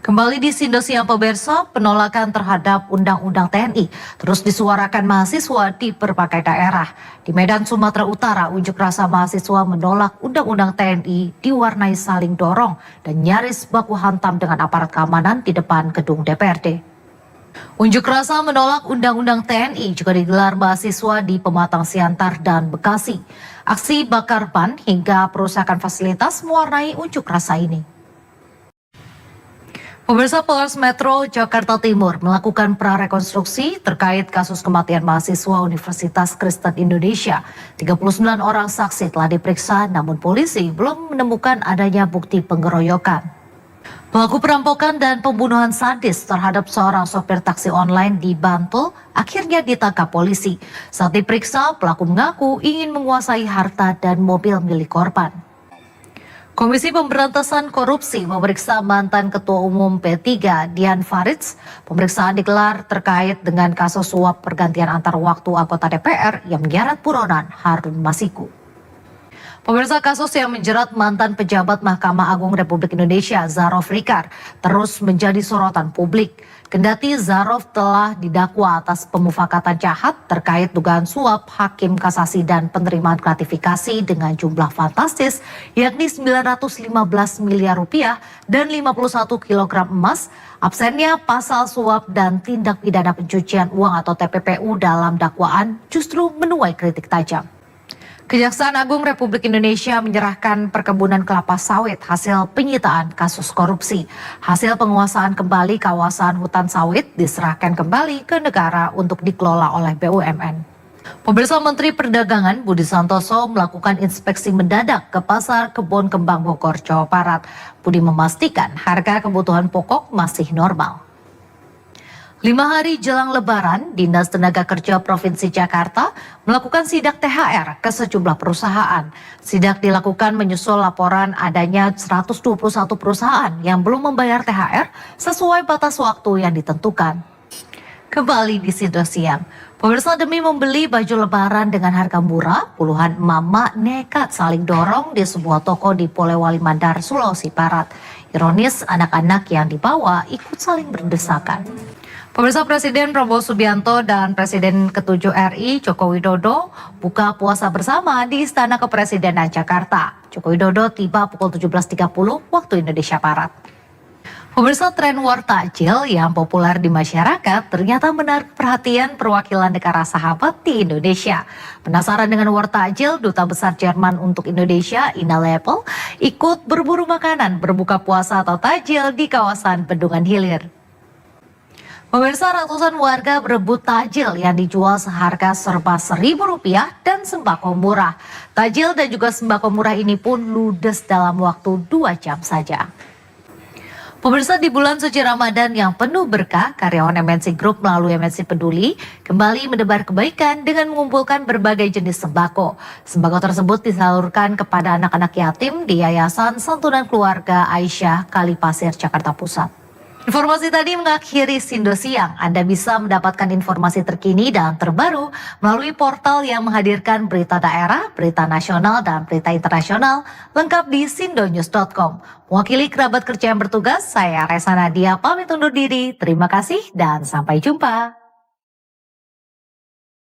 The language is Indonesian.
Kembali di Sindo Siang pemirsa, penolakan terhadap Undang-Undang TNI terus disuarakan mahasiswa di berbagai daerah. Di Medan, Sumatera Utara, unjuk rasa mahasiswa menolak Undang-Undang TNI diwarnai saling dorong dan nyaris baku hantam dengan aparat keamanan di depan gedung DPRD. Unjuk rasa menolak Undang-Undang TNI juga digelar mahasiswa di Pematang Siantar dan Bekasi. Aksi bakar ban hingga perusakan fasilitas mewarnai unjuk rasa ini. Pemirsa, Polres Metro Jakarta Timur melakukan prarekonstruksi terkait kasus kematian mahasiswa Universitas Kristen Indonesia. 39 orang saksi telah diperiksa, namun polisi belum menemukan adanya bukti pengeroyokan. Pelaku perampokan dan pembunuhan sadis terhadap seorang sopir taksi online di Bantul akhirnya ditangkap polisi. Saat diperiksa, pelaku mengaku ingin menguasai harta dan mobil milik korban. Komisi Pemberantasan Korupsi memeriksa mantan Ketua Umum P3 Dian Faridz. Pemeriksaan digelar terkait dengan kasus suap pergantian antar waktu anggota DPR yang menyeret buronan Harun Masiku. Pemirsa, kasus yang menjerat mantan pejabat Mahkamah Agung Republik Indonesia Zarov Rikar terus menjadi sorotan publik. Kendati Zarov telah didakwa atas pemufakatan jahat terkait dugaan suap hakim kasasi dan penerimaan gratifikasi dengan jumlah fantastis yakni 915 miliar rupiah dan 51 kilogram emas, absennya pasal suap dan tindak pidana pencucian uang atau TPPU dalam dakwaan justru menuai kritik tajam. Kejaksaan Agung Republik Indonesia menyerahkan perkebunan kelapa sawit hasil penyitaan kasus korupsi. Hasil penguasaan kembali kawasan hutan sawit diserahkan kembali ke negara untuk dikelola oleh BUMN. Pemirsa, Menteri Perdagangan Budi Santoso melakukan inspeksi mendadak ke Pasar Kebon Kembang Bogor, Jawa Barat. Budi memastikan harga kebutuhan pokok masih normal. 5 hari jelang Lebaran, Dinas Tenaga Kerja Provinsi Jakarta melakukan sidak THR ke sejumlah perusahaan. Sidak dilakukan menyusul laporan adanya 121 perusahaan yang belum membayar THR sesuai batas waktu yang ditentukan. Kembali di Sido Siang, pemirsa, demi membeli baju Lebaran dengan harga murah, puluhan emak-emak nekat saling dorong di sebuah toko di Polewali Mandar, Sulawesi Barat. Ironis, anak-anak yang dibawa ikut saling berdesakan. Pemirsa, Presiden Prabowo Subianto dan Presiden ke-7 RI Joko Widodo buka puasa bersama di Istana Kepresidenan Jakarta. Joko Widodo tiba pukul 17.30 waktu Indonesia Barat. Pemirsa, tren war takjil yang populer di masyarakat ternyata menarik perhatian perwakilan negara sahabat di Indonesia. Penasaran dengan war takjil, Duta Besar Jerman untuk Indonesia, Ina Lepel, ikut berburu makanan berbuka puasa atau takjil di kawasan Bendungan Hilir. Pemirsa, ratusan warga berebut takjil yang dijual seharga serba Rp1.000 dan sembako murah. Takjil dan juga sembako murah ini pun ludes dalam waktu 2 jam saja. Pemirsa, di bulan suci Ramadan yang penuh berkah, karyawan MNC Group melalui MNC Peduli kembali menebar kebaikan dengan mengumpulkan berbagai jenis sembako. Sembako tersebut disalurkan kepada anak-anak yatim di Yayasan Santunan Keluarga Aisyah, Kalipasir, Jakarta Pusat. Informasi tadi mengakhiri Sindo Siang. Anda bisa mendapatkan informasi terkini dan terbaru melalui portal yang menghadirkan berita daerah, berita nasional, dan berita internasional lengkap di sindonews.com. Mewakili kerabat kerja yang bertugas, saya Resa Nadia pamit undur diri. Terima kasih dan sampai jumpa.